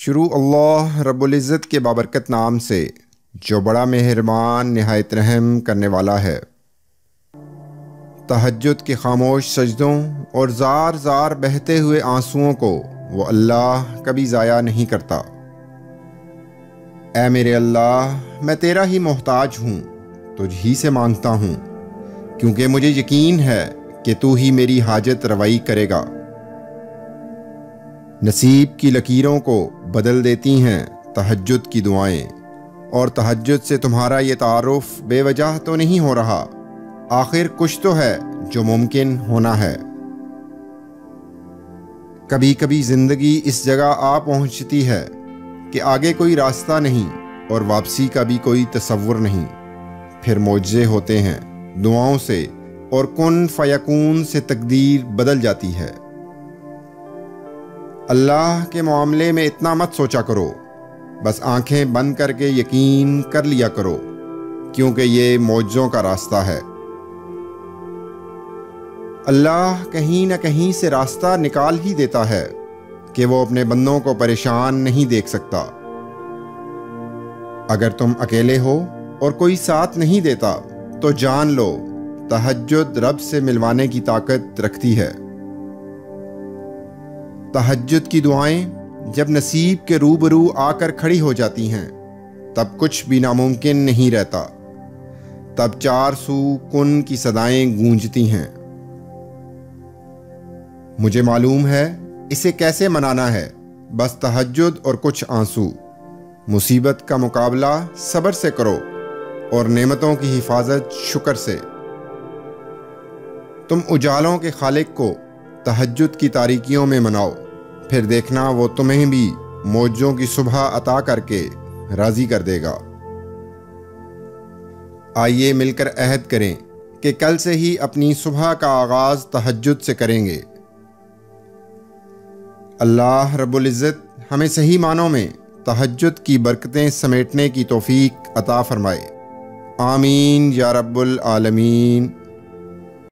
شروع اللہ رب العزت کے بابرکت نام سے جو بڑا مہربان نہایت رحم کرنے والا ہے۔ تہجد کے خاموش سجدوں اور زار زار بہتے ہوئے آنسوؤں کو وہ اللہ کبھی ضائع نہیں کرتا۔ اے میرے اللہ، میں تیرا ہی محتاج ہوں، تجھ ہی سے مانگتا ہوں، کیونکہ مجھے یقین ہے کہ تو ہی میری حاجت روائی کرے گا۔ نصیب کی لکیروں کو بدل دیتی ہیں تہجد کی دعائیں، اور تہجد سے تمہارا یہ تعارف بے وجہ تو نہیں ہو رہا، آخر کچھ تو ہے جو ممکن ہونا ہے۔ کبھی کبھی زندگی اس جگہ آ پہنچتی ہے کہ آگے کوئی راستہ نہیں اور واپسی کا بھی کوئی تصور نہیں، پھر معجزے ہوتے ہیں دعاؤں سے، اور کن فیکون سے تقدیر بدل جاتی ہے۔ اللہ کے معاملے میں اتنا مت سوچا کرو، بس آنکھیں بند کر کے یقین کر لیا کرو، کیونکہ یہ معجزوں کا راستہ ہے۔ اللہ کہیں نہ کہیں سے راستہ نکال ہی دیتا ہے کہ وہ اپنے بندوں کو پریشان نہیں دیکھ سکتا۔ اگر تم اکیلے ہو اور کوئی ساتھ نہیں دیتا تو جان لو تہجد رب سے ملوانے کی طاقت رکھتی ہے۔ تہجد کی دعائیں جب نصیب کے روبرو آ کر کھڑی ہو جاتی ہیں تب کچھ بھی ناممکن نہیں رہتا، تب چار سو کن کی صدائیں گونجتی ہیں۔ مجھے معلوم ہے اسے کیسے منانا ہے، بس تہجد اور کچھ آنسو۔ مصیبت کا مقابلہ صبر سے کرو اور نعمتوں کی حفاظت شکر سے۔ تم اجالوں کے خالق کو تہجد کی تاریکیوں میں مناؤ، پھر دیکھنا وہ تمہیں بھی معجزوں کی صبح عطا کر کے راضی کر دے گا۔ آئیے مل کر عہد کریں کہ کل سے ہی اپنی صبح کا آغاز تہجد سے کریں گے۔ اللہ رب العزت ہمیں صحیح معنوں میں تہجد کی برکتیں سمیٹنے کی توفیق عطا فرمائے۔ آمین یا رب العالمین۔